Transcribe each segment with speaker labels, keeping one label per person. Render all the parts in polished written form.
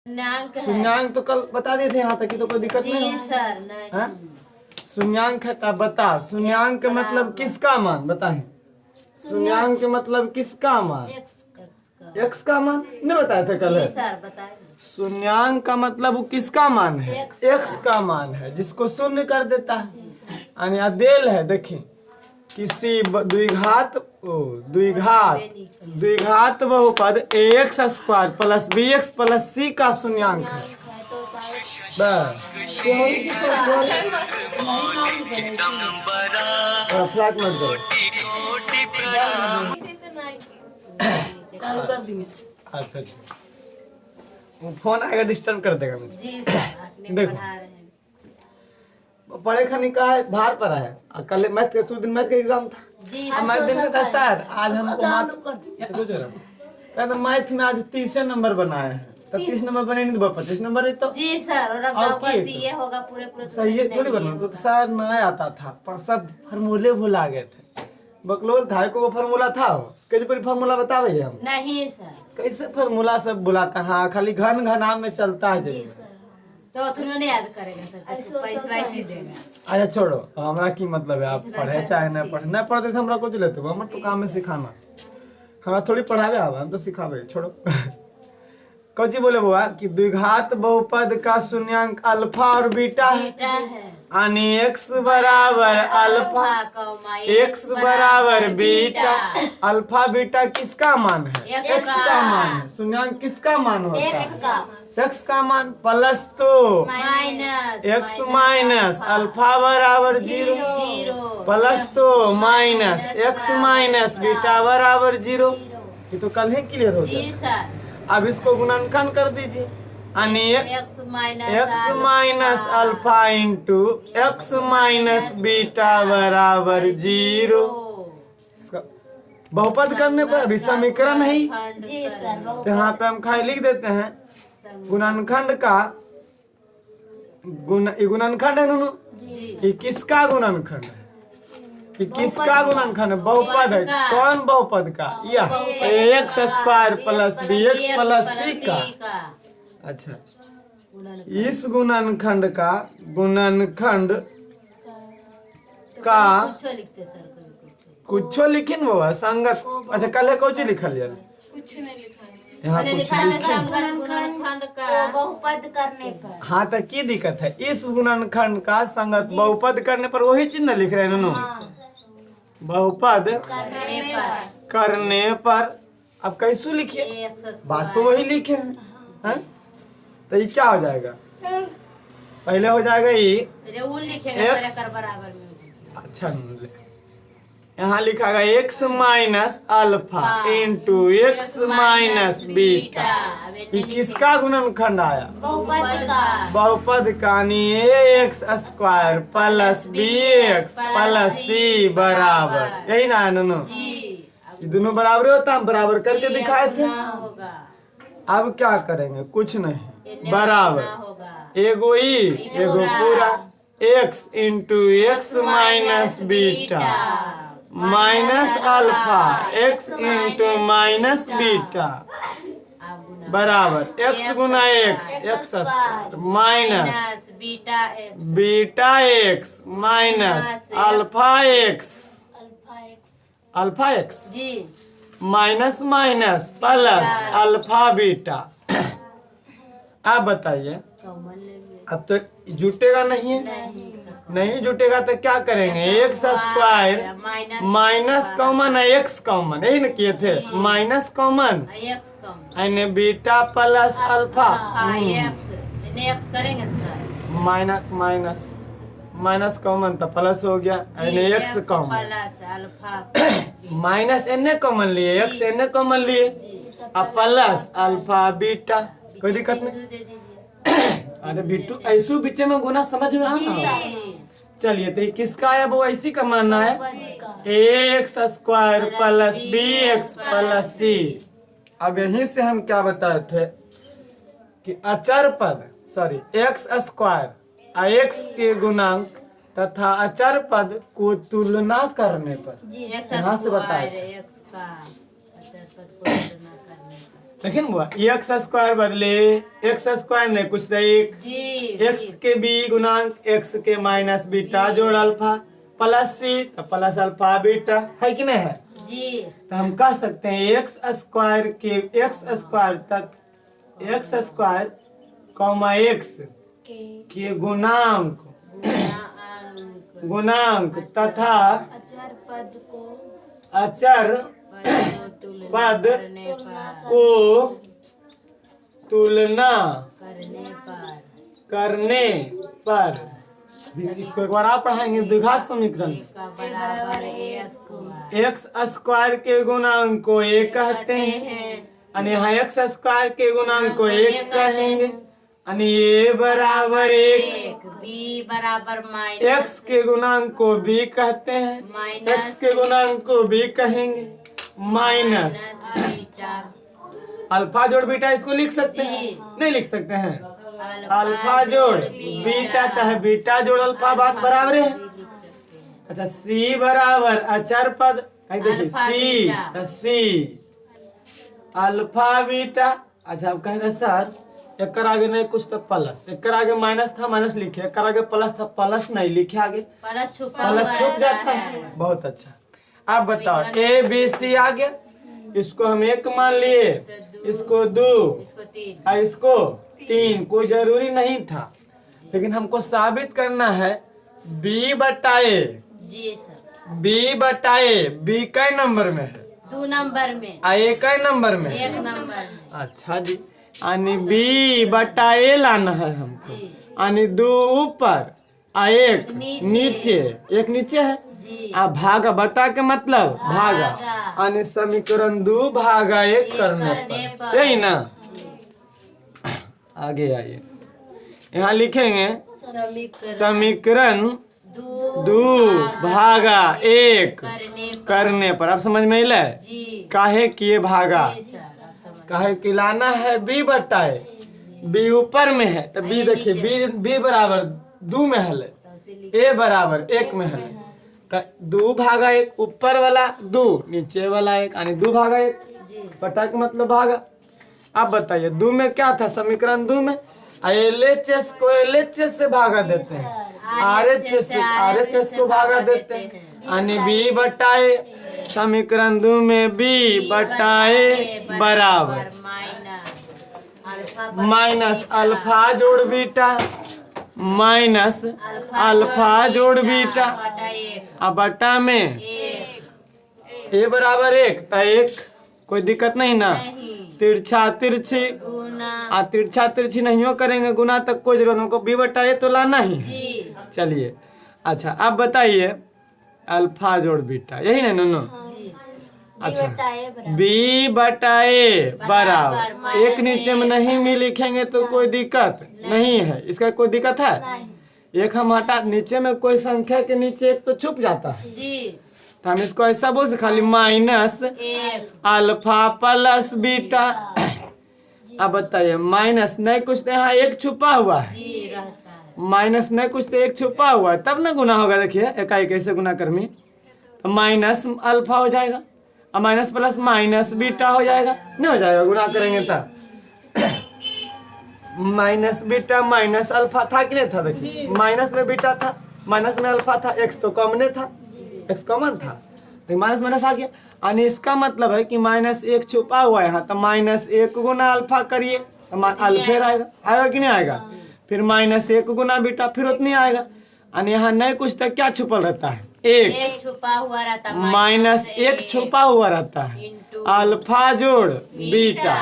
Speaker 1: शून्यांक तो कल बता दिए थे, यहाँ तक की तो कोई दिक्कत नहीं
Speaker 2: सर नहीं।
Speaker 1: है। शून्यांक है तब बता, शून्यांक मतलब किसका मान बताए, शून्यांक मतलब किसका मान, एक्स का मान नहीं बताए थे कल।
Speaker 2: सर बताए
Speaker 1: शून्यांक का मतलब वो किसका मान है, एक्स का मान है, जिसको शून्य कर देता है। यानी अदेल है, देखिए किसी द्विघात बहुपद ax square plus bx plus c का शून्यांक है। फ्लैट मत करो,
Speaker 2: चालू कर दिए।
Speaker 1: अच्छा वो फोन आएगा डिस्टर्ब कर देगा मुझे।
Speaker 2: जी सर आपने
Speaker 1: देखो।
Speaker 2: पढ़ा रहे हैं।
Speaker 1: पढ़े खाने का है, बाहर पढ़ा है। कल मैथ के शुरू दिन मैथ का एग्जाम था।
Speaker 2: जी
Speaker 1: मैथ दिन में था सर, आज हमको कहते मैथ में आज 30 नंबर बनाए हैं, तो 30 नंबर बने नहीं तो 25 नंबर है। तो
Speaker 2: जी सर और अब गलती ये होगा पूरे तो
Speaker 1: सही है थोड़ी बना, तो सर नहीं आता था पर सब फार्मूले भुला गए थे। बकलोल था को वो फार्मूला था, कैसे कोई फार्मूला बतावे हम
Speaker 2: नहीं सर,
Speaker 1: कैसे फार्मूला सब बुलाता। हाँ खाली घन घनाम में चलता है जी।
Speaker 2: तो उन्होंने याद करेगा सर, पैसा ही देगा।
Speaker 1: अच्छा छोड़ो, हमारा की मतलब है आप पढ़े चाहे न पढ़े, न पढ़ते थे हमरा कुछ लेते हो, हम तो काम में सिखाना, हमारा थोड़ी पढ़ावे आवा, हम तो सिखावे। छोड़ो कौची बोले बुआ कि द्विघात बहुपद का शून्यांक अल्फा और बीटा है, यानी x बराबर अल्फा x बराबर बीटा। अल्फा बीटा किसका मान है, x का मान है। शून्यांक किसका मान होता है, x का मान प्लस तो x माइनस अल्फा बराबर 0 प्लस तो माइनस x माइनस बीटा बराबर 0। ये तो कल ही क्लियर हो गया। अब इसको गुणनखंड कर दीजिए, यानी x minus alpha into x minus beta बराबर 0। बहुपद करने पर अभी समीकरण है
Speaker 3: जी सर,
Speaker 1: तो यहाँ पे हम खाली लिख देते हैं गुणनखंड का गुणनखंड है नूनू, ये किसका गुणनखंड है, ये किसका गुणनखंड है, बहुपद है। कौन बहुपद का, यह x square plus bx plus c का। अच्छा इस गुणनखंड का गुणनखंड का कुछ लिखिन वो संगत। अच्छा कल कौन लिखल यार, यहाँ कुछ
Speaker 3: बहुपद करने पर।
Speaker 1: हाँ तो की दिक्कत है, इस गुणनखंड का संगत बहुपद करने पर वही चिन्ह लिख रहे हैं ना, बहुपद करने पर। अब कैसे लिखिए, बात तो वही लिखे हैं। तो ये क्या हो जाएगा, पहले हो जाएगा ये अच्छा यहाँ लिखा गया x minus alpha into x minus beta. ये किसका गुणनखंड आया, बहुपद का, x square plus bx plus c बराबर, यही ना है नूनू। ये दोनों बराबर होता, हम बराबर करके दिखाए थे। अब क्या करेंगे, कुछ नहीं, बराबर एगो एगो पूरा x into x minus beta minus alpha x into minus beta बराबर x गुना x square minus beta x minus alpha x minus minus plus alpha beta. आप बताइए, अब तो जुटेगा नहीं है, नहीं जुटेगा तो क्या करेंगे, एक्स स्क्वायर माइनस कॉमन है, एक्स कॉमन यही ना किए थे, माइनस कॉमन यानी beta plus alpha, minus minus minus common तो प्लस हो गया, यानी x common, minus n common लिए, एक्स एन कॉमन लिए, अब प्लस अल्फा बीटा, कोई दिक्कत नहीं। अरे बिट्टू ऐसू बीच में गुना समझ में आना। चलिए तो किसका है, वो ऐसी का मानना है, x square plus bx plus c। अब यहीं से हम क्या बताए थे कि अचर पद एक्स स्क्वायर x के गुणांक तथा अचर पद को तुलना करने पर, यहाँ से बताए थे। लेकिन बुआ एक्स स्क्वायर बदले एक्स स्क्वायर नहीं कुछ तो एक
Speaker 2: जी
Speaker 1: एक्स के बी गुणांक एक्स के माइनस बीटा जोड़ अल्फा प्लस सी तो प्लस अल्फा बीटा है कि नहीं है।
Speaker 2: जी
Speaker 1: तो हम कह सकते हैं एक्स स्क्वायर के एक्स स्क्वायर तक एक्स स्क्वायर कॉमा एक्स के गुणांक गुणांक तथा
Speaker 3: अचर पद को
Speaker 1: अचर पद को तुलना करने पर इसको एक बार आप पढ़ाएंगे द्विघात समीकरण
Speaker 2: बराबर ए स्क्वायर
Speaker 1: एक्स स्क्वायर के गुणांक को एक कहते हैं और यहाँ एक्स स्क्वायर के गुणांक को एक कहेंगे और ए बराबर एक
Speaker 2: बी बराबर माइनस
Speaker 1: एक्स के गुणांक को बी कहते हैं एक्स के गुणांक को बी कहेंगे माइनस
Speaker 2: बीटा
Speaker 1: अल्फा जोड़ बीटा इसको लिख सकते हैं नहीं लिख सकते हैं अल्फा जोड़ बीटा चाहे बीटा जोड़ अल्फा बात बराबर है। अच्छा सी बराबर अचर पद देखिए सी अल्फा बीटा। अच्छा अब कहेगा सर एक आगे नहीं कुछ तो प्लस एक आगे माइनस था माइनस लिखे एक आगे प्लस था प्लस नहीं लिखे आगे
Speaker 2: प्लस
Speaker 1: छुप जाता है। बहुत अच्छा आप बताओ ए बी सी आ गया इसको हम एक मान लिए इसको दो
Speaker 2: इसको तीन
Speaker 1: और इसको तीन कोई जरूरी नहीं था लेकिन हमको साबित करना है बी बटाए
Speaker 2: जी सर
Speaker 1: बी बटाए बी कई नंबर में है
Speaker 2: 2 नंबर में
Speaker 1: आ ए कई नंबर में है
Speaker 2: 1 नंबर में
Speaker 1: अच्छा जी यानी बी बटाए लाना है हमको
Speaker 2: जी
Speaker 1: यानी 2 ऊपर आ एक नीचे एक नीचे है
Speaker 2: जी
Speaker 1: आ भागा बटा के मतलब भागा
Speaker 2: भागा।
Speaker 1: यानी समीकरण 2 भागा 1 करने पर यही ना। आगे आइए यहाँ लिखेंगे समीकरण 2 भागा 1 करने पर। अब समझ में आइले
Speaker 2: जी
Speaker 1: काहे किए भागा
Speaker 2: जी सर आप समझ
Speaker 1: काहे कि लाना है बी बटाए बी ऊपर में है तो बी देखिए बी बराबर 2 में है
Speaker 2: तो उसे लिख
Speaker 1: ए बराबर 1 में है तो 2 भागा 1 ऊपर वाला 2 नीचे वाला 1 यानी 2 भागा 1
Speaker 2: जी
Speaker 1: बटा के मतलब भागा। अब बताइए 2 में क्या था समीकरण 2 में LHS को LHS से भागा देते हैं RHS से RHS को भागा देते हैं यानी बी बटाए समीकरण 2 में बी बटाए बराबर माइनस अल्फा जोड़ बीटा माइनस अल्फा जोड़ बीटा अब बटा में ए बराबर 1 तो 1 कोई दिक्कत नहीं ना तिरछा तिरछी आ तिरछा तिरछी नहीं करेंगे गुना तक कोई जरूरत हमको बी बटाए तो लाना ही
Speaker 2: जी
Speaker 1: चलिए। अच्छा अब बताइए अल्फा जोड़ बीटा यही ना नो अच्छा बी बटाए बराबर 1 नीचे में नहीं भी लिखेंगे तो कोई दिक्कत नहीं है इसका कोई दिक्कत है एक हम हटा नीचे में कोई संख्या के नीचे 1 तो छुप जाता है
Speaker 2: जी
Speaker 1: तो हम इसको ऐसा बोल सकते खाली माइनस
Speaker 2: 1
Speaker 1: अल्फा प्लस बीटा। अब बताइए माइनस नहीं कुछ तो यहाँ 1 छुपा हुआ है
Speaker 2: जी रहता है
Speaker 1: माइनस नहीं कुछ तो 1 छुपा हुआ है तब ना गुना होगा। देखिए इकाई कैसे गुना कर्मी तो माइनस अल्फा हो जाएगा और माइनस प्लस माइनस बीटा हो जाएगा नहीं हो जाएगा गुना करेंगे तब माइनस बीटा माइनस अल्फा था कि नहीं था। देखिए माइनस में बीटा था माइनस में अल्फा था एक्स तो कॉमन था एक्स कॉमन था तो माइनस माइनस आ गया यानी इसका मतलब है कि माइनस 1 छुपा हुआ है यहाँ तो माइनस 1 गुना अल्फा करिए तो अल्फा आएगा कि नहीं आएगा फिर माइनस 1 गुना बीटा फिर उतनी आएगा यानी यहाँ नहीं कुछ तो क्या छुपल रहता है 1
Speaker 2: छुपा हुआ रहता
Speaker 1: माइनस 1 छुपा हुआ रहता है अल्फा जोड़ बीटा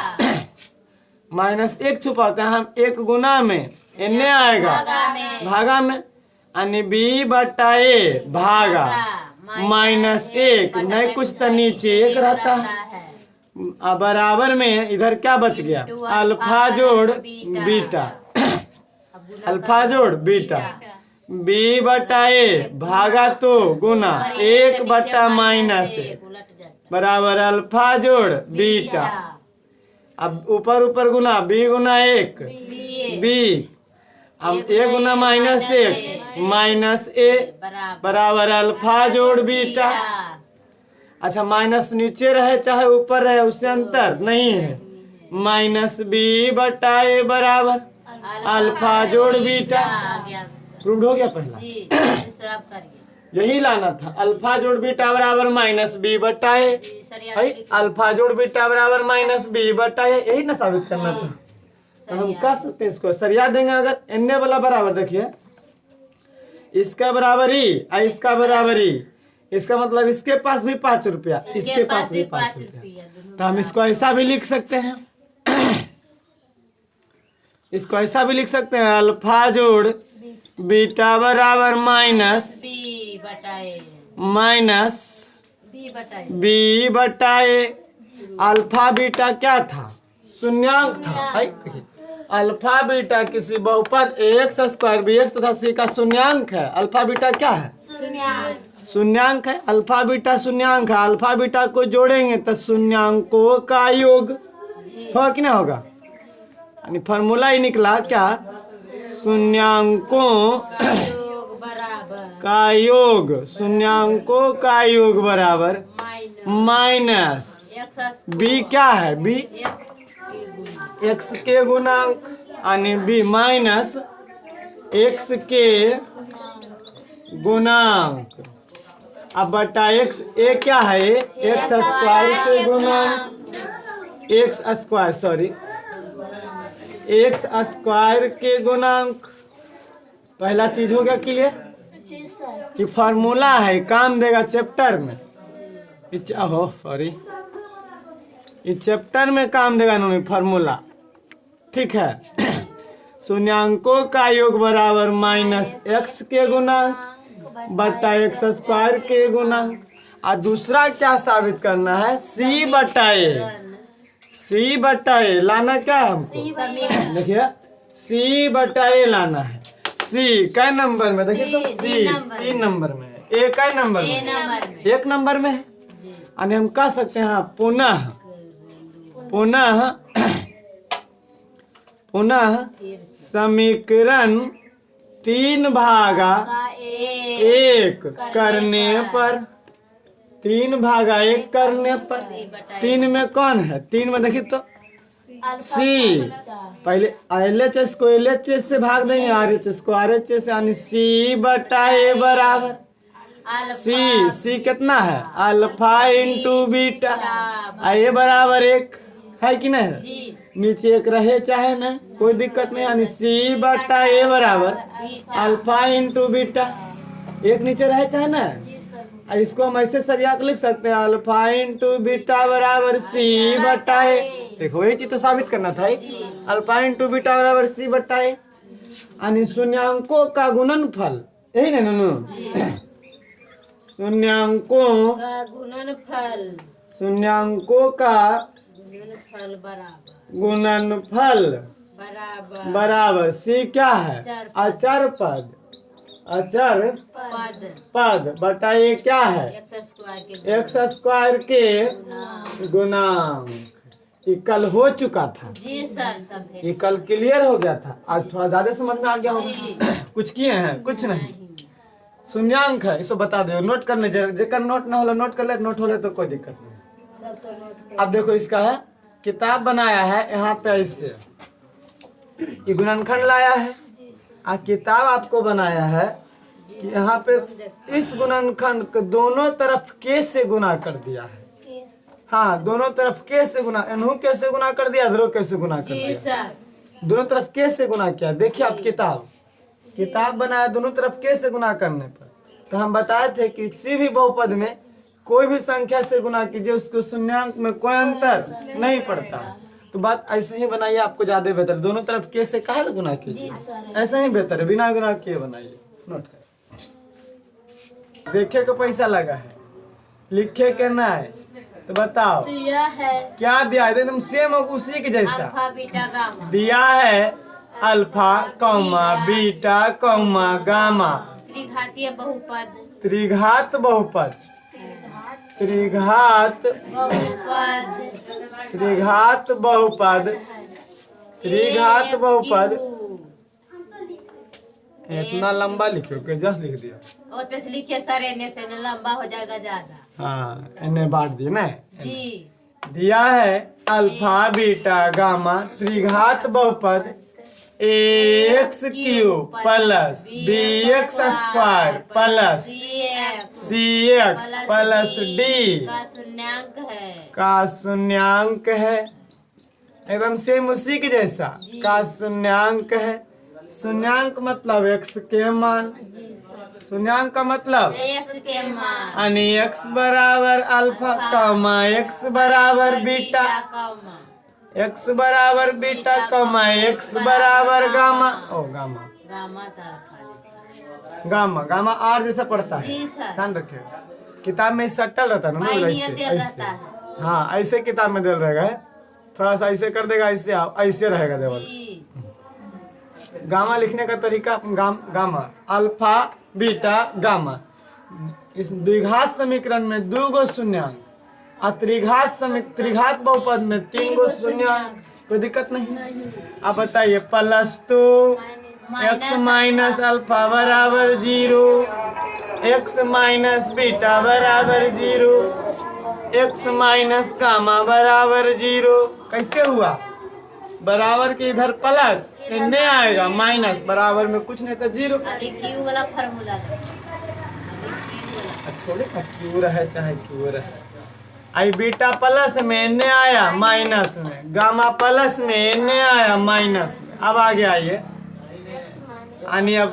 Speaker 1: माइनस 1 छुपा होता है हम 1 गुना में इन्ने आएगा भागा में यानी बी बटाए भागा माइनस 1 नहीं कुछ तो नीचे 1 रहता है बराबर में इधर क्या बच गया अल्फा जोड़ बीटा अल्फा जोड़ बीटा बी बटाए भागा तो गुना 1 बटा माइनस बराबर अल्फा जोड़ बीटा। अब ऊपर ऊपर गुना बी गुना 1 बी अब ए गुना माइनस 1 माइनस ए बराबर अल्फा जोड़ बीटा। अच्छा माइनस नीचे रहे चाहे ऊपर रहे उससे अंतर नहीं है माइनस बी बटा ए बराबर अल्फा जोड़ बीटा।
Speaker 2: आ गया
Speaker 1: प्रूव हो गया पहला।
Speaker 2: जी दूसरा आप करिए
Speaker 1: यही लाना था, अल्फा जोड़ बीटा बराबर माइनस बी बटा ए।
Speaker 2: जी सर ये
Speaker 1: भाई अल्फा जोड़ बीटा बराबर माइनस बी बटा ए, यही ना साबित करना था। तो हम कर सकते हैं इसको, सरिया देंगे अगर एन वाला बराबर, देखिए इसका बराबर ही और इसका बराबर ही, इसका मतलब इसके पास भी 5 रुपया, इसके पास भी 5 रुपया। तो हम इसको ऐसा भी लिख सकते हैं इसको ऐसा भी लिख सकते हैं, अल्फा जोड़ बीटा बराबर माइनस
Speaker 2: बी बटाए
Speaker 1: माइनस
Speaker 2: बी बटाए
Speaker 1: बी बटा ए। अल्फा बीटा क्या था? शून्यांक था। भाई देखिए, अल्फा बीटा किसी बहुपद एक्स स्क्वायर बी एक्स तथा सी का शून्यांक है। अल्फा बीटा क्या है? शून्यांक है। अल्फा बीटा शून्यांक है। अल्फा बीटा को जोड़ेंगे तो शून्यांकों का योग होगा कि नहीं होगा? यानी फॉर्मूला ही निकला क्या? शून्यांकों
Speaker 2: योग बराबर
Speaker 1: का योग, शून्यांकों का योग बराबर
Speaker 2: माइनस
Speaker 1: माइनस
Speaker 2: एक्स
Speaker 1: बी क्या है? बी एक्स के गुणांक, यानी बी माइनस एक्स के गुणांक। अब बटा एक्स, ए क्या है? एक्स स्क्वायर के गुणांक, x square sorry x square के गुणांक। पहला चीज हो गया क्लियर?
Speaker 3: जी सर।
Speaker 1: ये फार्मूला है, काम देगा चैप्टर में। हो सॉरी, ये चैप्टर में काम देगा इन्होंने फार्मूला, ठीक है। शून्यांकों का योग बराबर माइनस एक्स के गुणांक बटा एक्स स्क्वायर के गुणांक। और दूसरा क्या साबित करना है? सी बटा ए, सी बटा ए लाना क्या है हमको? देखिए सी बटा ए लाना है। सी कै नंबर में? देखिए तो सी 3 नंबर में है, ए कै नंबर में?
Speaker 2: नंबर में
Speaker 1: 1 नंबर में है। यानी हम कह सकते हैं हाँ, पुनः पुनः पुनः समीकरण 3 भागा 1 करने पर, 3 भागा 1 करने पर 3 में कौन है? 3 में देखिए तो सी, पहले LHS को LHS से भाग देंगे, RHS को RHS से, यानी सी बटा ए बराबर सी कितना है? Alpha into beta. ए बराबर 1 है कि नहीं?
Speaker 2: जी
Speaker 1: नीचे 1 रहे चाहे नहीं, कोई दिक्कत नहीं। यानी सी बटा ए बराबर अल्फा इंटू बीटा, 1 नीचे रहे चाहे ना। इसको हम ऐसे सरिया के लिख सकते हैं, अल्फा इंटू बीटा बराबर सी बटा ए। देखो यही चीज तो साबित करना था, अल्फा इंटू बीटा बराबर सी बटा ए। यानी शून्यांकों का गुणनफल, यही ना नूनू? शून्यांकों
Speaker 2: का गुणनफल
Speaker 1: शून्यांकों का
Speaker 2: गुणनफल बराबर
Speaker 1: गुणनफल
Speaker 2: बराबर
Speaker 1: बराबर सी क्या है?
Speaker 2: अचर
Speaker 1: अचर पद, अचर
Speaker 2: पद
Speaker 1: पद बटा ये क्या है? एक्स स्क्वायर के गुणांक। ये कल हो चुका था,
Speaker 2: जी सर सब है।
Speaker 1: ये कल क्लियर हो गया था। आज थोड़ा ज्यादा समझ में आ गया होगा। कुछ किए हैं? कुछ नहीं। शून्यांक है, इसको बता दो, नोट करने जेकर नोट ना हो नोट कर ले, नोट हो ले तो कोई दिक्कत नहीं। अब देखो इसका है, किताब बनाया है यहाँ पे ऐसे, ये गुणनखंड लाया है। किताब आपको बनाया है कि यहाँ पे इस गुणनखंड को दोनों तरफ के से गुना कर दिया है। हाँ, दोनों तरफ के से गुना, इन्हों के से गुना कर दिया, इधरों के से गुना कर
Speaker 2: जी
Speaker 1: दिया,
Speaker 2: सर
Speaker 1: दोनों तरफ के से गुना किया। देखिए आप किताब बनाया दोनों तरफ के से गुना करने पर। तो हम बताए थे कि किसी भी बहुपद में कोई भी संख्या से गुना कीजिए, उसको शून्यांक में कोई अंतर नहीं पड़ता। तो बात ऐसे ही बनाइए, आपको ज्यादा बेहतर। दोनों तरफ के से काहे गुना कीजिए, ऐसा ही बेहतर है, बिना गुना किए बनाइए। नोट कर, देखे को पैसा लगा है, लिखे के ना है, तो बताओ
Speaker 2: दिया है
Speaker 1: क्या दिया है? एकदम सेम उसी के जैसा
Speaker 2: अल्फा बीटा गामा
Speaker 1: दिया है, alpha comma beta comma gamma.
Speaker 2: त्रिघातीय बहुपद
Speaker 1: त्रिघात बहुपद, त्रिघात
Speaker 2: बहुपद
Speaker 1: त्रिघात बहुपद, त्रिघात बहुपद। इतना लंबा लिखो कि जस्ट लिख दिया।
Speaker 2: और तो लिखिए सर, एने से न लंबा हो जाएगा ज्यादा।
Speaker 1: हाँ, इन्हें बांट दिए ना।
Speaker 2: जी
Speaker 1: दिया है अल्फा बीटा गामा त्रिघात बहुपद x cube plus b x square plus c x plus d
Speaker 2: का शून्यांक है।
Speaker 1: का शून्यांक है। एकदम सेम उसी के जैसा का शून्यांक है। शून्यांक मतलब एक्स के मान। शून्यांक का मतलब
Speaker 2: एक्स के मान
Speaker 1: यानी एक्स बराबर अल्फा कमा एक्स बराबर बीटा
Speaker 2: कॉमा
Speaker 1: एक्स बराबर बीटा कमा एक्स बराबर गामा ओ गामा
Speaker 2: गामा था
Speaker 1: गामा गामा आर जैसा पड़ता है।
Speaker 2: जी सर।
Speaker 1: ध्यान रखे किताब में सटल रहता है ना मतलब
Speaker 2: मायने
Speaker 1: ऐसे
Speaker 2: दिया
Speaker 1: ऐसे
Speaker 2: रहता है।
Speaker 1: हाँ ऐसे किताब में दिल रहेगा है। थोड़ा सा ऐसे कर देगा ऐसे ऐसे रहेगा देवल।
Speaker 2: जी
Speaker 1: गामा लिखने का तरीका गामा अल्फा बीटा गामा। इस द्विघात समीकरण में 2 गो शून्यांक और त्रिघात बहुपद में 3 गो शून्यांक। कोई दिक्कत नहीं। अब बताइए +2 एक्स माइनस अल्फा बराबर 0 एक्स माइनस बीटा बराबर 0 एक्स माइनस गामा बराबर 0। कैसे हुआ? बराबर के इधर प्लस इन्हें आएगा माइनस बराबर में कुछ नहीं तो 0।
Speaker 2: अभी क्यू वाला फार्मूला है। अभी क्यू वाला
Speaker 1: छोड़े ना क्यू रहे चाहे क्यू रहे। आई बीटा प्लस में इन्हें आया माइनस में गामा प्लस में इन्हें आया माइनस में। अब आगे आइए यानी अब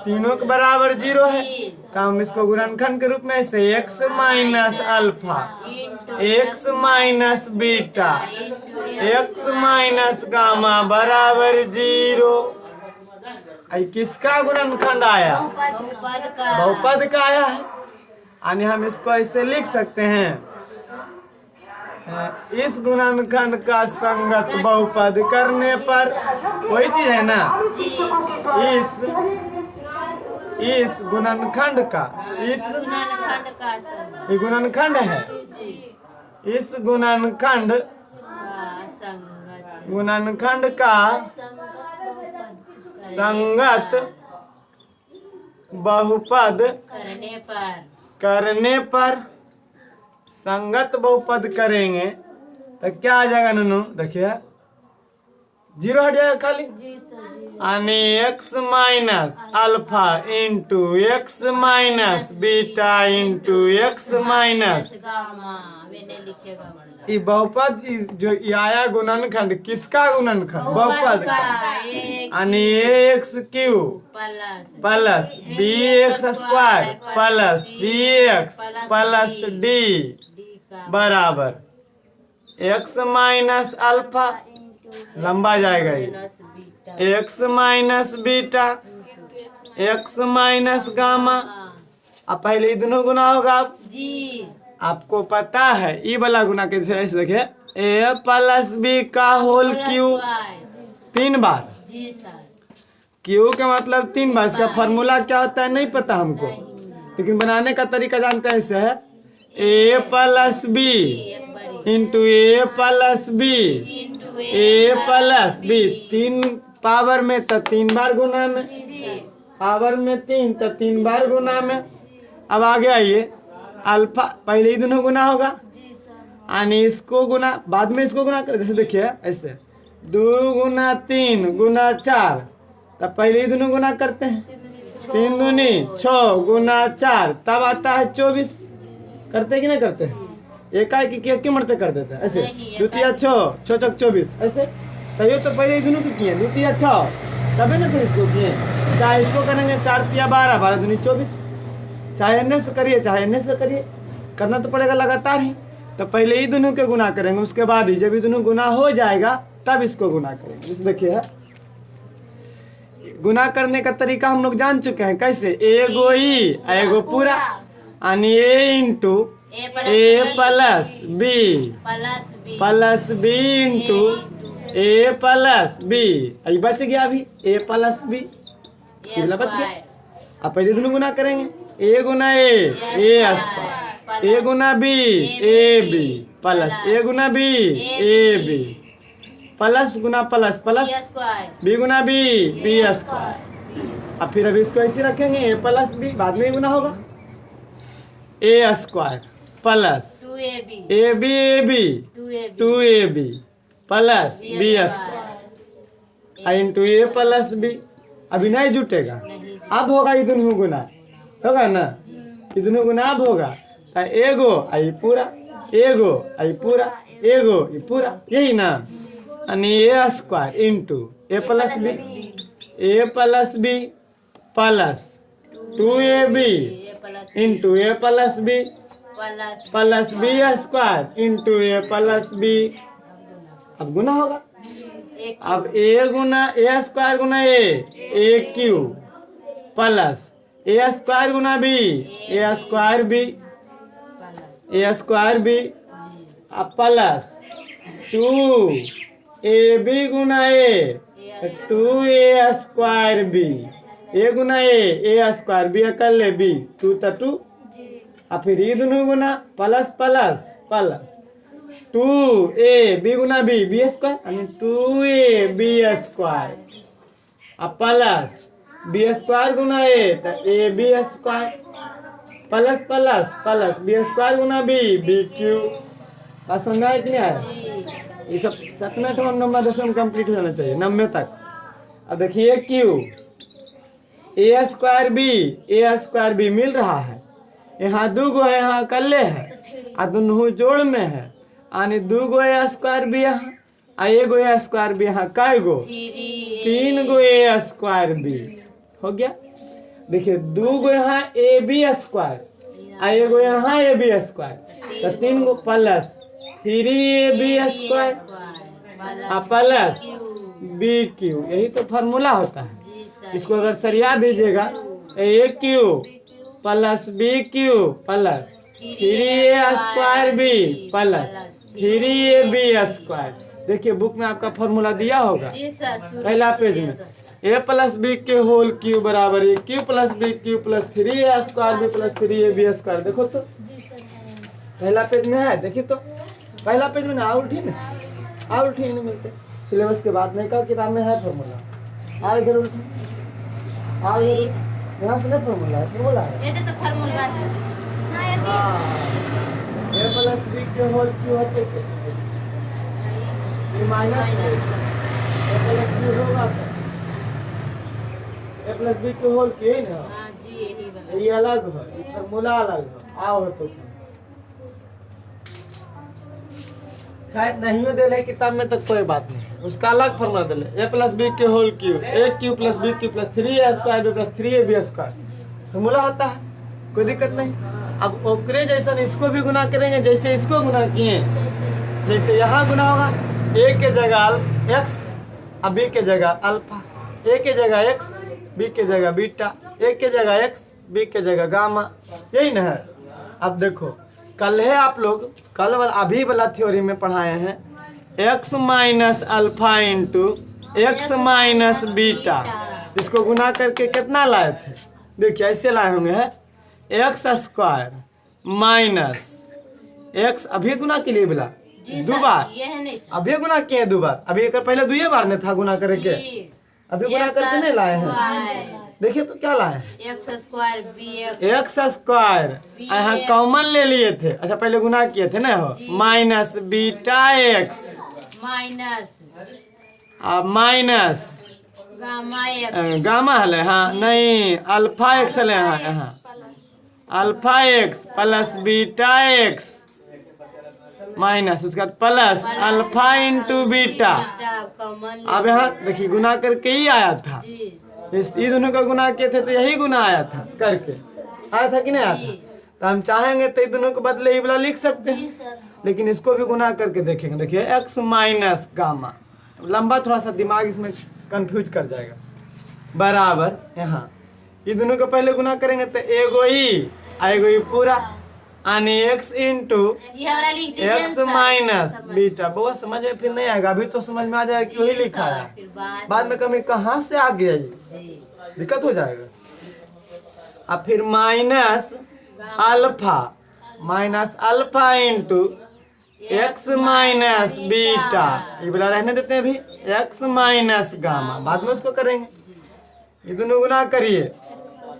Speaker 1: तीनों के बराबर 0 है तो हम इसको गुणनखंड के रूप में ऐसे x minus alpha x minus beta x minus gamma बराबर 0। आई किसका गुणनखंड आया?
Speaker 2: बहुपद का
Speaker 1: बहुपद का आया है। यानी हम इसको ऐसे लिख सकते हैं इस गुणनखंड का संगत बहुपद करने पर वही चीज है ना। इस गुणनखंड का
Speaker 2: गुणनखंड का संगत
Speaker 1: ये गुणनखंड है। इस गुणनखंड
Speaker 2: का संगत
Speaker 1: गुणनखंड का संगत बहुपद करने पर संगत बहुपद करेंगे तो क्या आ जाएगा नूनू? देखिए 0 हट जाएगा खाली। यानी x minus alpha into x minus beta into x minus
Speaker 2: gamma मैंने लिखेगा वरना।
Speaker 1: ये बहुपद जो ये आया गुणनखंड किसका गुणनखंड? बहुपद का। यानी x cube plus b x square plus c x plus d बराबर एक्स माइनस अल्फा लंबा जाएगा ये x minus beta x minus gamma. अब पहले ये दोनों गुना होगा।
Speaker 2: जी
Speaker 1: आपको पता है ई वाला गुना कैसे ऐसे देखिए ए प्लस बी का होल क्यूब 3 बार।
Speaker 2: जी सर।
Speaker 1: क्यू का मतलब 3 बार। इसका फॉर्मूला क्या होता है नहीं पता हमको लेकिन बनाने का तरीका जानते हैं। ऐसे है ए plus b into a plus B A plus B 3 power में तो 3 बार गुना में पावर में 3 तो 3 बार गुना में। अब आगे आइए अल्फा पहले ही दोनों गुना होगा यानी इसको गुना बाद में इसको गुना कर। जैसे देखिए ऐसे 2 गुना 3 गुना 4 तब पहले ही दोनों गुना करते हैं 3 दूनी 6 गुना 4 तब आता है 24। करते कि नहीं करते? एकाएक क्यों मरते कर देते हैं ऐसे 2 तिया 6 6 चौक 24 ऐसे। तभी तो पहले ही दोनों को किए 2 तिया 6 तभी ना फिर इसको किए। चाहे इसको करेंगे 4 तिया 12 12 दूनी 24 चाहे एन से करिए चाहे एन से करिए करना तो पड़ेगा लगातार ही। तो पहले ही दोनों के गुना करेंगे उसके बाद ही जब ये दोनों गुना हो जाएगा तब इसको गुना करेंगे। जैसे देखिए गुना करने का तरीका हम लोग जान चुके हैं कैसे एगो ई एगो पूरा यानी a into a plus b into a plus b. अभी बच गया अभी ए प्लस बी बच गया। अब पहले दोनों गुना करेंगे ए गुना ए स्क्वायर ए गुना b a b plus a गुना बी ए बी प्लस गुना प्लस प्लस बी गुना बी बी स्क्वायर। अब फिर अभी इसको ऐसे रखेंगे ए प्लस बी बाद में ही गुना होगा a square plus a b
Speaker 2: 2ab
Speaker 1: 2ab plus b square into a plus b. अभी नहीं जुटेगा, अब होगा ये दोनों गुना, होगा ना, ये दोनों गुना अब होगा। तो एगो आई पूरा, एगो आई पूरा, एगो ये पूरा, यही ना। यानी a square into a plus b plus 2ab into a plus b plus b square into a plus b. अब गुना होगा, अब ए गुना ए स्क्वायर गुना a cube plus a square गुना बी ए स्क्वायर बी अब plus 2ab गुना a 2a square b, a गुना ए स्क्वायर बी कर ले बी 2 तो 2। अब फिर ये दोनों गुना प्लस प्लस प्लस 2ab गुना बी स्क्वायर यानी 2ab स्क्वायर अब प्लस बी स्क्वायर गुना ए तो ab square plus plus plus b square गुना बी क्यू। बात समझ आया कि नहीं आया? ये सब 7वें नंबर 10वें कंप्लीट हो जाना चाहिए 90 तक। अब देखिए क्यू ए स्क्वायर बी मिल रहा है, यहाँ 2 गो है, यहाँ अकेले है, आ दोनों जोड़ में है, यानी 2 गो ए स्क्वायर बी यहाँ आ एगो ए स्क्वायर बी यहाँ, कै गो 3 गो ए स्क्वायर बी हो गया। देखिए 2 गो यहाँ ए बी स्क्वायर आ एगो यहाँ ए बी स्क्वायर तो 3 गो plus 3ab square plus b cube, यही तो फार्मूला होता है। इसको अगर सरिया दीजिएगा a cube plus b cube plus 3a square b plus 3ab square. देखिए बुक में आपका फॉर्मूला दिया होगा पहला पेज में, ए प्लस बी के होल क्यू बराबर a cube plus b cube plus 3a square b plus 3ab square. देखो तो पहला पेज में है, देखिए तो पहला पेज में ना उल्टी नहीं मिलते, सिलेबस के बाद नहीं का किताब में है फॉर्मूला। आ इधर उल्टी आ यहाँ से नहीं फॉर्मूला है, फॉर्मूला है
Speaker 2: ये तो फार्मूला है।
Speaker 1: ए प्लस बी के होल क्यू होते ये माइनस ए प्लस बी होगा ए प्लस बी के होल क्यू है ना।
Speaker 2: हां जी यही बना,
Speaker 1: ये अलग है, ये फॉर्मूला अलग है। आओ तो खैर नहीं दे रहे किताब में तो कोई बात नहीं, उसका अलग फॉर्मूला दे ले। ए प्लस बी के whole cube a cube plus b cube plus 3a square b plus 3ab square formula होता है, कोई दिक्कत नहीं। अब ओकरे जैसा इसको भी गुना करेंगे जैसे इसको गुना किए, जैसे यहाँ गुना होगा ए के जगह एक्स अब बी के जगह अल्फा, ए के जगह एक्स बी के जगह बीटा, ए के जगह एक्स बी के जगह गामा, यही ना है। अब देखो कल है आप लोग कल वाला अभी वाला थ्योरी में पढ़ाए हैं x minus alpha into x minus beta, इसको गुना करके कितना लाए थे? देखिए ऐसे लाए होंगे है एक्स स्क्वायर माइनस एक्स, अभी गुना के लिए बोला दो बार, अभी गुना किए 2 बार, अभी एक पहले 2 बार नहीं था गुना करके, अभी गुना करके नहीं लाए हैं। देखिए तो क्या लाए
Speaker 2: एक्स स्क्वायर
Speaker 1: यहाँ कॉमन ले लिए थे, अच्छा पहले गुना किए थे ना हो minus beta x minus gamma हले, हाँ नहीं अल्फा एक्स हले, यहाँ alpha x plus beta x minus उसका प्लस अल्फा इंटू बीटा। अब यहाँ देखिए गुना करके ही आया था, ये दोनों का गुना किए थे तो यही गुना आया था करके, आया था कि नहीं आया था? तो हम चाहेंगे तो ये दोनों के बदले ये वाला लिख सकते हैं, लेकिन इसको भी गुना करके देखेंगे। देखिए एक्स माइनस गामा, लंबा थोड़ा सा दिमाग इसमें कंफ्यूज कर जाएगा, बराबर यहाँ ये दोनों को पहले गुना करेंगे तो एगो ही पूरा यानी x into x minus beta. बहुत समझ में फिर नहीं आएगा, अभी तो समझ में आ जाएगा कि वही लिखा है, बाद में कभी कहाँ से आ गया ये दिक्कत हो जाएगा। अब फिर minus alpha into x minus beta, ये वाला रहने देते हैं अभी, एक्स माइनस गामा, बाद में उसको करेंगे। ये दोनों गुना करिए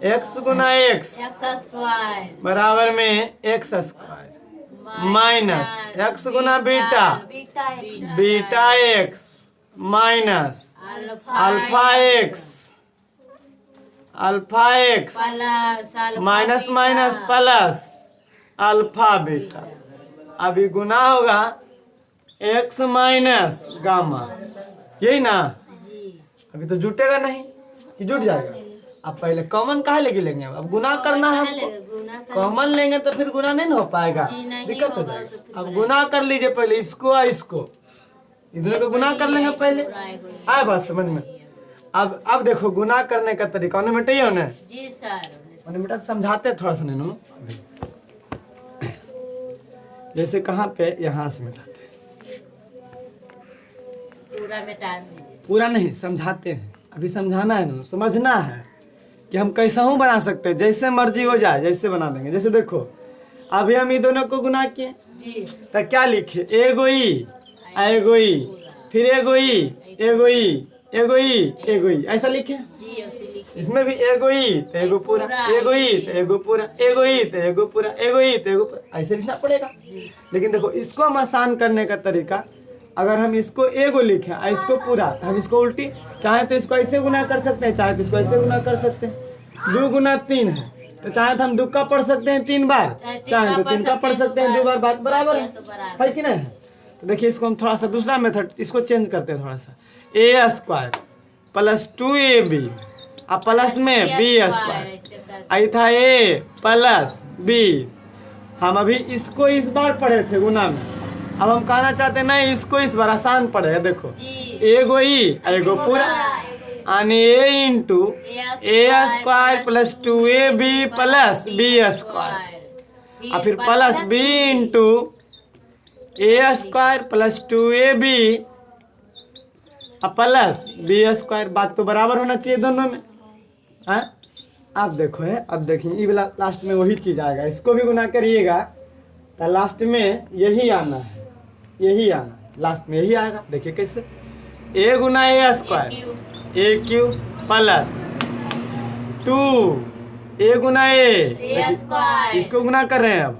Speaker 1: एक्स गुना एक्स
Speaker 2: स्क्वायर
Speaker 1: बराबर में एक्स स्क्वायर माइनस एक्स गुना beta
Speaker 3: beta x
Speaker 1: beta x minus alpha x
Speaker 2: plus
Speaker 1: minus minus plus alpha beta. अभी गुना होगा एक्स माइनस गामा, यही ना।
Speaker 2: जी
Speaker 1: अभी तो जुटेगा नहीं कि जुट जाएगा। अब पहले कॉमन काहे लेके लेंगे, अब गुना करना है हमको।
Speaker 2: गुना कर
Speaker 1: कॉमन लेंगे तो फिर गुना नहीं ना हो पाएगा,
Speaker 2: जी, नहीं
Speaker 1: दिक्कत हो
Speaker 2: होगा,
Speaker 1: जाएगा।
Speaker 2: तो फिर
Speaker 1: अब गुना कर लीजिए पहले इसको और इसको, इधर को गुना कर लेंगे पहले। आए बात समझ में। अब देखो गुना करने का तरीका उन्हें मिटाइए हो ना,
Speaker 2: जी सर
Speaker 1: उन्हें मिटा समझाते हैं थोड़ा सा नैनो। जैसे कहाँ पे, यहाँ से मिटाते हैं,
Speaker 2: पूरा में टाइम दीजिए।
Speaker 1: पूरा नहीं समझाते हैं। अभी समझाना है ना, समझना है कि हम कैसा हूँ बना सकते हैं, जैसे मर्जी हो जाए जैसे बना देंगे। जैसे देखो अभी हम ये दोनों को गुना किए
Speaker 2: जी
Speaker 1: तो क्या लिखे, एगोई एगोई फिर एगोई एगोई एगोई एगोई, ऐसा लिखे।
Speaker 2: जी उसी लिखिए।
Speaker 1: इसमें भी एगोई तो एगो पूरा, एगोई तो एगो पूरा, एगोई तो एगो पूरा, एगोई तो एगो पूरा, ऐसे लिखना पड़ेगा। लेकिन देखो इसको हम आसान करने का तरीका, अगर हम इसको एगो लिखे और इसको पूरा, हम इसको उल्टी चाहे तो इसको ऐसे गुना कर सकते हैं, चाहे तो इसको ऐसे गुना कर सकते हैं। 2 गुना 3 है तो चाहे तो हम 2 का पढ़ सकते हैं 3 बार, चाहे तो 3 का पढ़ सकते हैं 2 बार, बात बराबर है कि नहीं। तो देखिए इसको हम थोड़ा सा दूसरा मेथड इसको चेंज करते हैं थोड़ा सा। ए स्क्वायर प्लस 2ab और प्लस में बी स्क्वायर, आई था ए प्लस बी। हम अभी इसको इस बार पढ़े थे गुना में, अब हम कहना चाहते हैं नहीं इसको इस बार आसान पड़ेगा। देखो एगो ई एगो पूरा यानी a into a square plus 2ab plus b square और फिर plus b into a square plus 2ab और प्लस बी स्क्वायर। बात तो बराबर होना चाहिए दोनों में, हाँ। अब देखो है, अब देखिए ये वाला लास्ट में वही चीज आएगा, इसको भी गुना करिएगा तो लास्ट में यही आना है, यही आना लास्ट में यही आएगा। देखिए कैसे, ए गुना a square A cube plus 2 ए गुना ए, इसको गुना कर रहे हैं अब,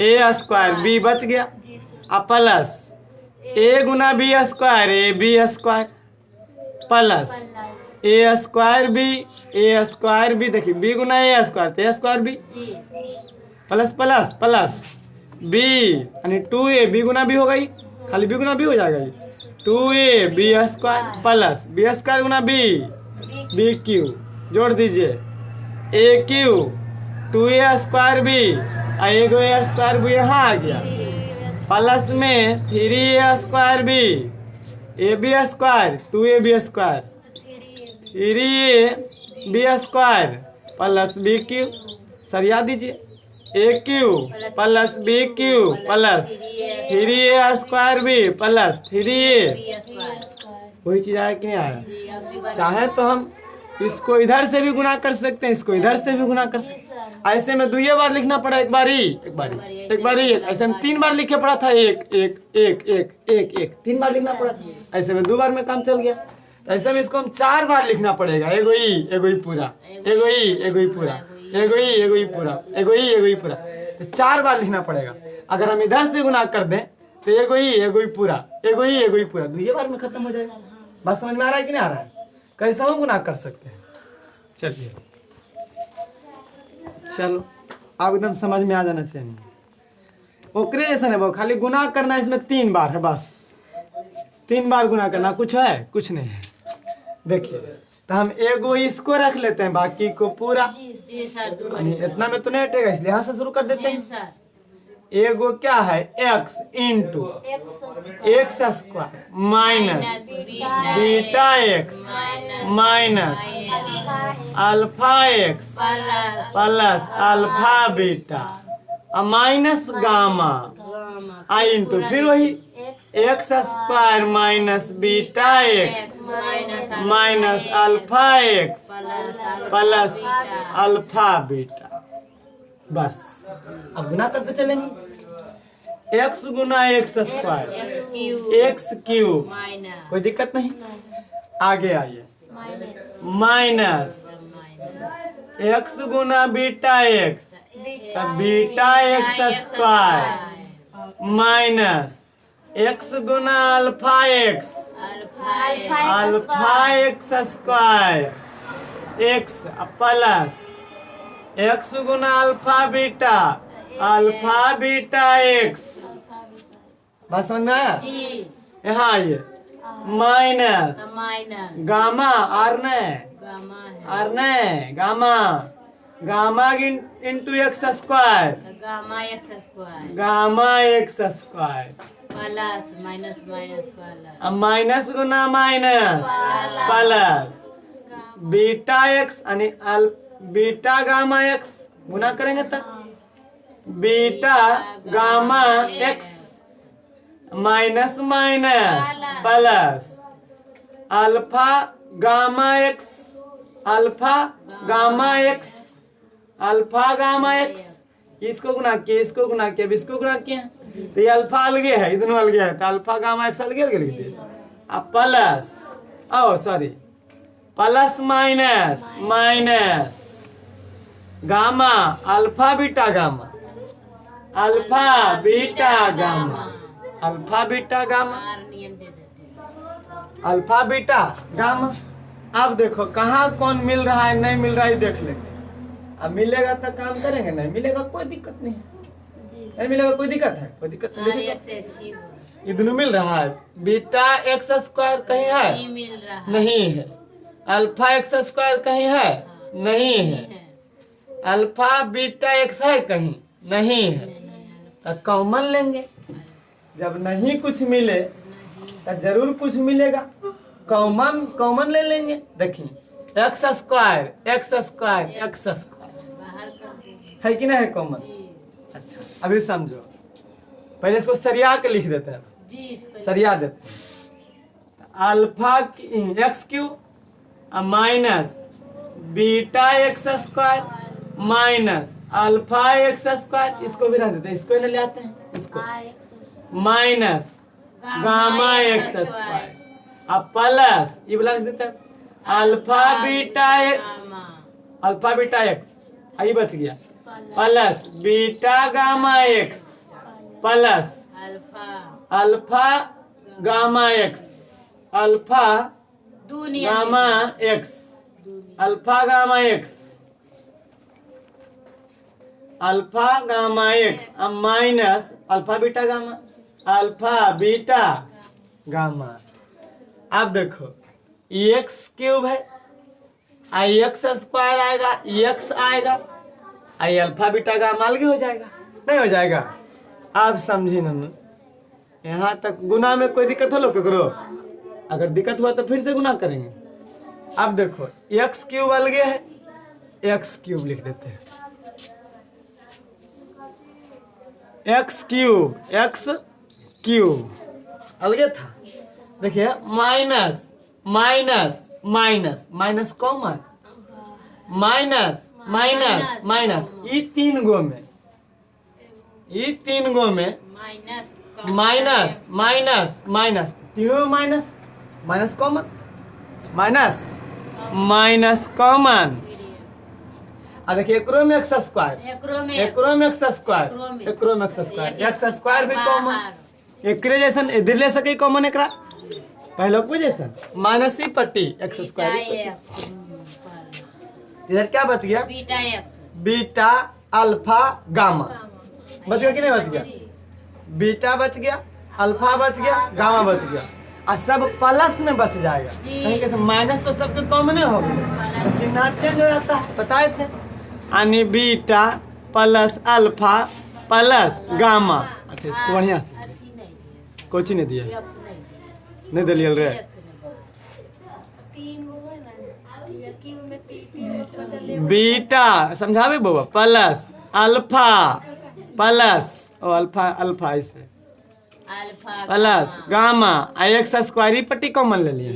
Speaker 1: ए स्क्वायर बी बच गया और प्लस ए गुना b square a b square plus a square b, देखिए बी गुना ए स्क्वायर तो a square b plus plus plus b यानी 2a बी गुना बी हो गई, खाली बी गुना बी हो जाएगा ये 2a b square plus b square गुना बी बी क्यू, जोड़ दीजिए a Q 2a square B एगो ए स्क्वायर बी यहाँ आ गया प्लस में 3a square b a b square 2ab square 3a b square plus b cube, सरिया दीजिए a cube plus b cube plus 3a square b plus 3a, वही चीज आया कि नहीं आया। चाहे तो हम इसको इधर से भी गुना कर सकते हैं, इसको इधर से भी गुना कर सकते हैं। ऐसे में 2 बार लिखना पड़ा, एक बार ही ऐसे में 3 बार लिखे पड़ा था, एक एक एक एक एक एक 3 बार लिखना पड़ा था, ऐसे में 2 बार में काम चल गया। तो ऐसे में इसको हम 4 बार लिखना पड़ेगा, एगो ही पूरा, एगो ही पूरा, एगो ही पूरा, एगो ही पूरा, तो 4 बार लिखना पड़ेगा। अगर हम इधर से गुना कर दें तो एगो ही पूरा, एगो ही पूरा 2 बार में खत्म हो जाएगा। बात समझ में आ रहा है कि नहीं आ रहा है, कैसा हो गुना कर सकते हैं। चलिए चलो अब एकदम समझ में आ जाना चाहिए। ओकरे जैसा है वो, खाली गुना करना इसमें 3 बार है, बस 3 बार गुना करना, कुछ है कुछ नहीं है। देखिए तो हम एगो इसको रख लेते हैं, बाकी को पूरा इतना में तो नहीं हटेगा, इसलिए यहाँ से शुरू कर देते हैं। एगो क्या है x into x square minus beta x minus alpha x plus alpha beta minus gamma आई इंटू फिर वही x square minus beta x minus alpha x plus alpha beta. बस अब गुना करते चलेंगे, एक्स गुना एक्स स्क्वायर एक्स क्यूब, कोई दिक्कत नहीं। आगे आइए माइनस एक्स गुना बीटा एक्स, तब beta x square minus x गुना alpha x alpha x square x plus x गुना अल्फा बीटा एक्स। बात समझ में आया?
Speaker 2: जी
Speaker 1: यहाँ आइए माइनस
Speaker 2: माइनस
Speaker 1: गामा आर ने
Speaker 2: गामा है
Speaker 1: आर ने gamma gamma into x square
Speaker 2: gamma x square
Speaker 1: square
Speaker 2: plus minus minus plus
Speaker 1: अब माइनस गुना माइनस प्लस बीटा एक्स यानी बीटा गामा एक्स गुना करेंगे तब beta gamma x minus minus plus alpha gamma x alpha gamma x इसको गुना किया इसको गुना किया अब इसको गुना किया तो ये अल्फा अलगे है, ये दोनों अलगे है तो अल्फा गामा एक्स अलगे अलगे लिख दिए। अब plus sorry plus minus minus gamma alpha beta gamma alpha beta gamma alpha beta gamma
Speaker 2: और नियम दे देते हैं।
Speaker 1: Alpha beta gamma. अब देखो कहाँ कौन मिल रहा है नहीं मिल रहा है देख लेंगे। अब मिलेगा तो काम करेंगे, नहीं मिलेगा कोई दिक्कत नहीं है। नहीं मिलेगा कोई दिक्कत है? कोई दिक्कत नहीं।
Speaker 2: और
Speaker 1: देखो
Speaker 2: एक से एक ही हो।
Speaker 1: ये दोनों मिल रहा है। बीटा एक्स स्क्वायर कहीं है?
Speaker 2: नहीं मिल रहा है।
Speaker 1: नहीं है। अल्फा एक्स स्क्वायर कहीं है? नहीं है। अल्फा बीटा एक्स है कहीं? नहीं है। तो कॉमन लेंगे। जब नहीं कुछ मिले तो जरूर कुछ मिलेगा, कॉमन ले लेंगे। देखिए एक्स स्क्वायर
Speaker 2: बाहर कर देंगे।
Speaker 1: है कि नहीं है कॉमन?
Speaker 2: जी
Speaker 1: अच्छा अभी समझो, पहले इसको सरिया के लिख देते हैं,
Speaker 2: जी इस पे
Speaker 1: सरिया देते हैं। Alpha x cube minus beta x square minus alpha x square, इसको भी रख देते हैं, इसको ही ले आते हैं, इसको माइनस गामा एक्स स्क्वायर अब प्लस ये वाला लिख देते हैं अल्फा बीटा एक्स आई बच गया plus beta gamma x plus
Speaker 2: alpha
Speaker 1: alpha gamma x alpha
Speaker 2: दुनिया
Speaker 1: gamma x alpha gamma x alpha gamma x अब माइनस अल्फा बीटा गामा। अब देखो एक्स क्यूब है आई एक्स स्क्वायर आएगा एक्स आएगा आई अल्फा बीटा गामा अलग हो जाएगा, नहीं हो जाएगा? आप समझी ना? यहाँ तक गुना में कोई दिक्कत हो लो करो? अगर दिक्कत हुआ तो फिर से गुना करेंगे। अब देखो एक्स क्यूब अलगे है, एक्स क्यूब लिख देते हैं एक्स क्यूब अलगे था। देखिए minus minus minus minus common minus minus minus ये तीन गो में
Speaker 2: माइनस
Speaker 1: माइनस माइनस माइनस तीनों में minus minus common minus common. आ देखिए एकरो में एक्स स्क्वायर एकरो में एक्स स्क्वायर एक्स स्क्वायर भी कॉमन एकरे जैसन इधर ले सके कॉमन एकरा पहले को जैसा माइनस ही पट्टी एक्स स्क्वायर इधर क्या बच गया बीटा अल्फा गामा बच गया कि नहीं बच गया? बीटा बच गया अल्फा बच गया गामा बच गया और सब प्लस में बच जाएगा। कहीं कैसे माइनस तो सबके कॉमन हो गया, चिन्ह चेंज हो जाता है, बताए थे यानी beta plus alpha plus gamma. अच्छा इसको बढ़िया से कुछ नहीं दिया नहीं दिलिए रे बीटा समझावे बाबा प्लस अल्फा अल्फा इसे प्लस गामा आई एक्स स्क्वायर ई पट्टी कॉमन ले लिए,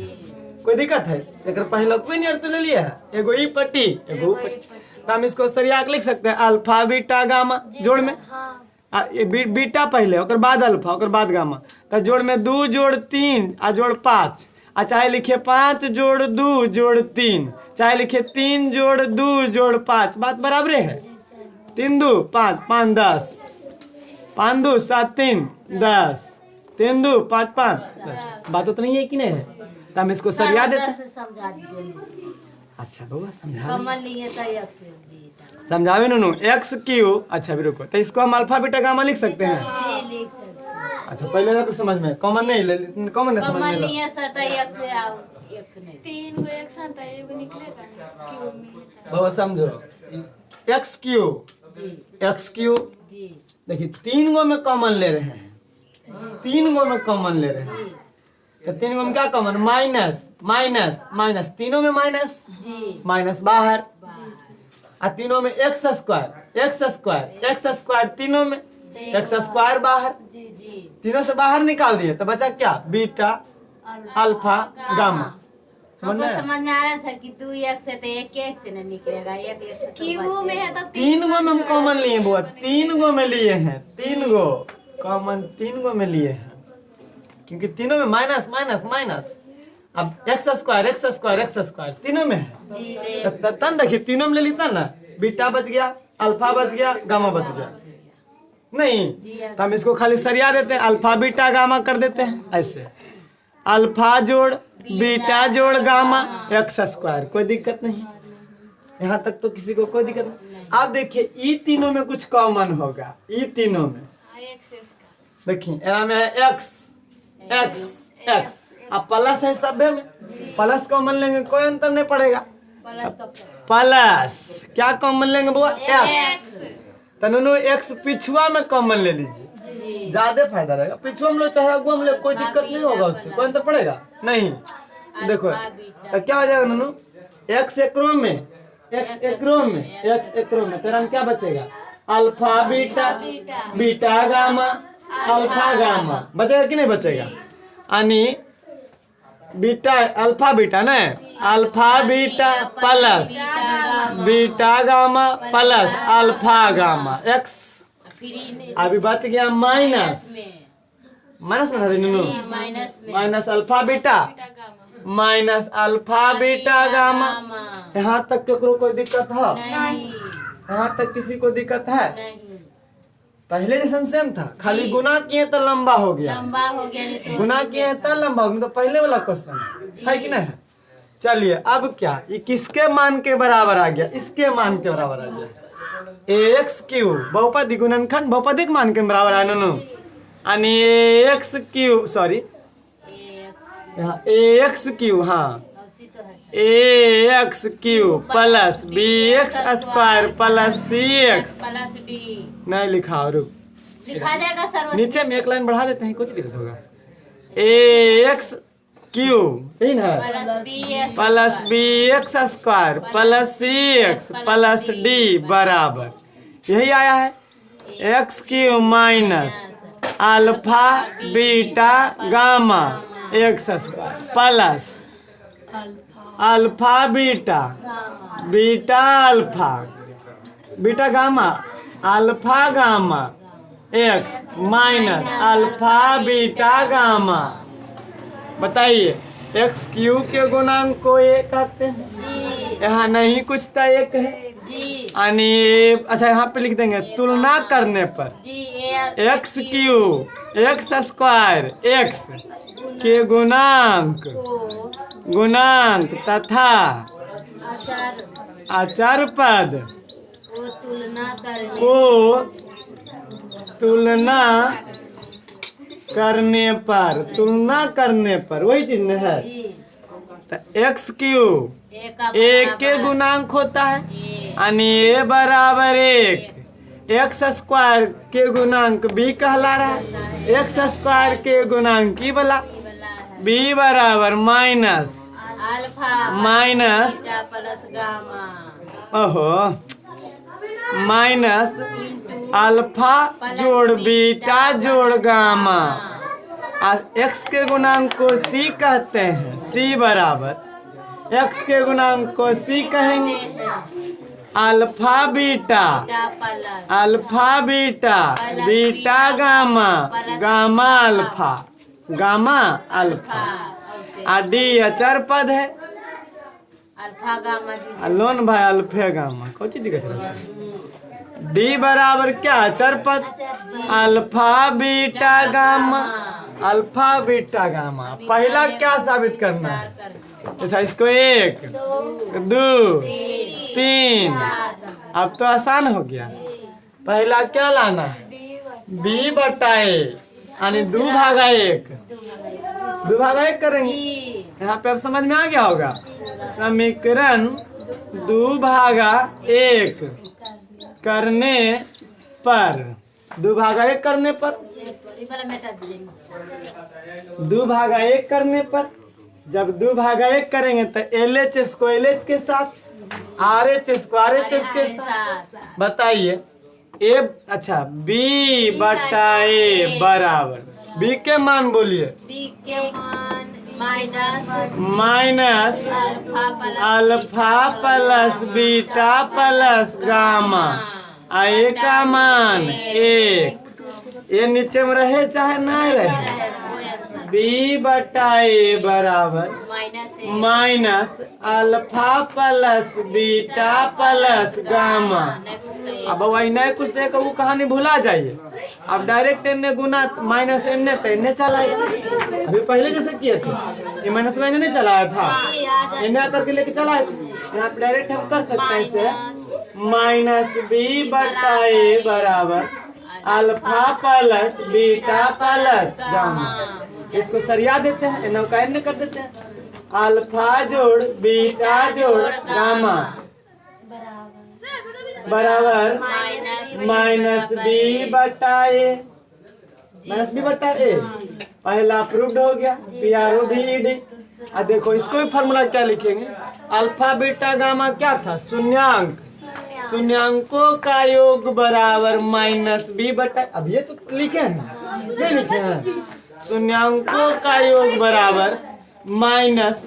Speaker 1: कोई दिक्कत है? एक पहले भी नहीं अर्थ ले लिया है, एगो ई पट्टी एगो ऊ पट्टी, तो हम इसको सरिया के लिख सकते हैं अल्फा बीटा गामा जोड़ में बीटा पहले ओकर बाद अल्फा ओकर बाद गामा, तो जोड़ में 2 जोड़ 3 आ जोड़ 5 आ चाहे लिखे 5 जोड़ 2 जोड़ 3 चाहे लिखे 3 जोड़ 2 जोड़ 5 बात बराबर है। 3 2 5 5 10 5 2 7 3 10 3 2 5 5 बात उतनी है कि नहीं है? तो हम इसको सरिया देते हैं।
Speaker 2: से समझा दीजिए।
Speaker 1: अच्छा बउआ समझा
Speaker 2: कमल नहीं है तो एक बीटा।
Speaker 1: समझावे नूनू एक्स क्यू। अच्छा भी रुको, तो इसको हम अल्फा बीटा गामा लिख सकते हैं।
Speaker 2: जी लिख सकते हैं।
Speaker 1: अच्छा पहले ना तो समझ में कॉमन नहीं ले, कॉमन नहीं समझ
Speaker 2: कमल
Speaker 1: में
Speaker 2: नहीं है सर तो एक से आओ एक से नहीं।
Speaker 3: 3 को एक साथ एगो निकलेगा क्यों में
Speaker 1: बउआ समझो एक्स क्यू
Speaker 2: जी
Speaker 1: एक्स क्यू
Speaker 2: जी
Speaker 1: देखिए 3 गो में कॉमन ले रहे हैं, 3 गो में कॉमन ले रहे हैं।
Speaker 2: जी
Speaker 1: तो 3 गो में क्या कॉमन? माइनस माइनस माइनस, तीनों में माइनस
Speaker 2: जी
Speaker 1: माइनस बाहर,
Speaker 2: बाहर।
Speaker 1: और तीनों में एक्स स्क्वायर तीनों में एक्स स्क्वायर बाहर,
Speaker 3: जी
Speaker 2: जी
Speaker 1: तीनों से बाहर निकाल दिए तो बचा क्या? Beta alpha gamma. समझ
Speaker 2: हमको
Speaker 1: में आया?
Speaker 2: समझ में आ रहा है सर कि 2 एक से तो एक से नहीं निकलेगा, एक से तो
Speaker 3: क्यों में है तो
Speaker 1: 3 गो में हम कॉमन लिए बुआ, 3 गो में लिए हैं, 3 गो कॉमन 3 गो में लिए हैं, क्योंकि तीनों में माइनस माइनस माइनस। अब एक्स स्क्वायर तीनों में है।
Speaker 2: जी
Speaker 1: तन देखिए तीनों में ले लेता ना, बीटा बच गया, अल्फा बच गया, गामा बच गया। नहीं तो हम इसको खाली सरिया देते हैं, अल्फा बीटा गामा कर देते हैं ऐसे। अल्फा जोड़ बीटा जोड़ गामा एक्स स्क्वायर, कोई दिक्कत नहीं। यहाँ तक तो किसी को कोई दिक्कत नहीं। अब देखिए ई तीनों में कुछ कॉमन होगा, ई तीनों में देखिए एरा में है एक्स एक्स एक्स, अब प्लस है सभ्य में, प्लस कॉमन लेंगे कोई अंतर नहीं पड़ेगा।
Speaker 2: प्लस तो
Speaker 1: प्लस क्या कॉमन लेंगे बुआ? एक्स। तो नूनू एक्स पिछुआ में कॉमन ले लीजिए, ज्यादा फायदा रहेगा। पिछुआ में लो चाहे अगुआ में लो, कोई दिक्कत नहीं होगा, उससे कोई अंतर पड़ेगा नहीं। देखो तो क्या हो जाएगा नूनू? एक्स एक रो में एक्स एक रो में तेरा में क्या बचेगा? Alpha beta beta gamma alpha gamma बचेगा कि नहीं बचेगा? यानी बीटा अल्फा बीटा ना, alpha beta plus beta gamma plus alpha gamma x. अभी बच गया माइनस माइनस में था नूनू,
Speaker 2: माइनस में
Speaker 1: minus alpha beta minus alpha beta gamma. यहाँ तक केकरो कोई दिक्कत है?
Speaker 2: नहीं
Speaker 1: यहाँ तक किसी को दिक्कत है?
Speaker 2: नहीं
Speaker 1: पहले जैसा सेम था, खाली गुना किए तो लंबा हो गया,
Speaker 2: लंबा हो गया नहीं तो
Speaker 1: गुना किए तो लंबा हो गया। तो पहले वाला क्वेश्चन है कि नहीं? चलिए अब क्या, ये किसके मान के बराबर आ गया? इसके मान के बराबर आ गया। एक्स क्यू बहुपदी गुणनखंड बहुपदी के मान के बराबर है नूनू, यानी एक्स क्यू सॉरी यहाँ एक्स क्यू, हाँ
Speaker 2: उसी तो है
Speaker 1: x cube plus b x square plus c x
Speaker 2: plus d
Speaker 1: नहीं लिखा, रुक
Speaker 2: लिखा जाएगा सर
Speaker 1: नीचे में एक लाइन बढ़ा देते हैं, कुछ दिक्कत होगा। एक्स क्यू यही ना plus b x square plus c x plus d बराबर यही आया है। X cube minus alpha beta gamma x square plus alpha beta beta alpha beta gamma alpha gamma x minus alpha beta gamma. बताइए x cube के गुणांक को एक कहते हैं, यहाँ नहीं कुछ था एक है यानी अच्छा यहाँ पे लिख देंगे तुलना करने पर x Q x square x के गुणांक तथा अचर पद को तुलना करने पर वही चीज न है। तो एक्स क्यू एक के गुणांक होता है यानी ए बराबर एक, एक्स स्क्वायर के गुणांक बी कहला रहा है, एक्स स्क्वायर के गुणांक की बोला बी बराबर माइनस
Speaker 2: प्लस गामा
Speaker 1: ओहो माइनस अल्फा जोड़ बीटा जोड़ गामा। एक्स के गुणांक को सी कहते हैं, सी बराबर एक्स के गुणांक को सी कहेंगे alpha beta beta gamma gamma alpha आ डी अचर पद है
Speaker 2: अल्फा गामा
Speaker 1: लोन भाई अल्फे गामा कोई दिक्कत है? डी बराबर क्या अचर पद, alpha beta gamma, alpha beta gamma. पहला क्या साबित करना है? अच्छा, इसको 1 2 3, अब तो आसान हो गया। पहला क्या लाना है? बी बटा ए यानी 2 भागा 1, 2 भागा 1 करेंगे। यहाँ पे अब समझ में आ गया होगा। समीकरण 2 भागा 1 करने पर, 2 भागा 1 करने पर, 2 भागा 1 करने पर, जब 2 भागा 1 करेंगे तो LHS को LH के साथ, RHS को RHS के साथ। बताइए ए, अच्छा B बटा ए बराबर, B के मान बोलिए,
Speaker 2: बी के मान minus
Speaker 1: minus alpha plus beta plus gamma, a का मान 1। ये नीचे में रहे चाहे ना रहे, बी बटा ए बराबर minus alpha plus beta plus gamma. अब वही नहीं कुछ देखो, वो कहानी भुला जाइए। अब डायरेक्ट एन गुना माइनस एन तो एन चलाएगा। अभी पहले जैसे किए थे, ये माइनस में नहीं चलाया था, एन करके लेके चलाए थे। यहाँ पे डायरेक्ट हम कर सकते हैं इसे, माइनस बी बटा ए बराबर alpha plus beta plus gamma. इसको सरिया देते हैं, एन का एन कर देते हैं, अल्फा जोड़ बीटा जोड़ गामा बराबर माइनस बी बटा ए, माइनस बी बटा ए। पहला प्रूव्ड हो गया, PROVED। अब देखो इसको भी फॉर्मूला क्या लिखेंगे, अल्फा बीटा गामा क्या था? शून्यांक, शून्यांकों का योग बराबर माइनस बी बटा, अब ये तो लिखे हैं, ये लिखे हैं, शून्यांकों का योग बराबर माइनस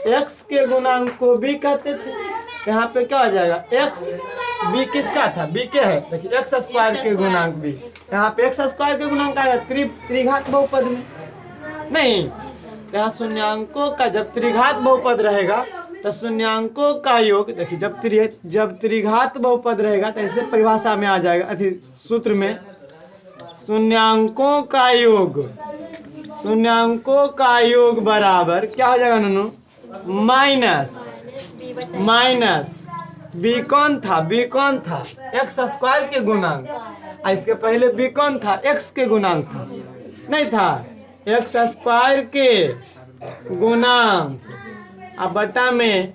Speaker 1: x के गुणांक को b कहते थे। यहाँ पे क्या हो जाएगा, x b किसका था? b के है, देखिए x स्क्वायर के गुणांक b। यहाँ पे x स्क्वायर के गुणांक आएगा त्रिघात बहुपद में नहीं। यहाँ शून्यांकों का जब त्रिघात बहुपद रहेगा तो शून्यांकों का योग, देखिए जब त्रिघात बहुपद रहेगा तो ऐसे परिभाषा में आ जाएगा, अथी सूत्र में, शून्यांकों का योग, शून्यांकों का योग बराबर क्या हो जाएगा ननू? माइनस बी कौन था? बी कौन था? एक्स स्क्वायर के गुणांक। इसके पहले बी कौन था? एक्स के गुणांक था, नहीं था, एक्स स्क्वायर के गुणांक। अब बटा में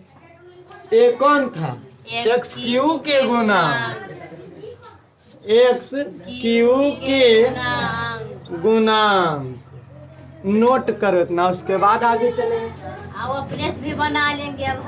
Speaker 1: ए कौन था? एक्स क्यू के गुणांक, एक्स क्यू के गुणांक। नोट करो इतना, उसके बाद आगे चलेंगे।
Speaker 2: प्लेस भी बना लेंगे अब।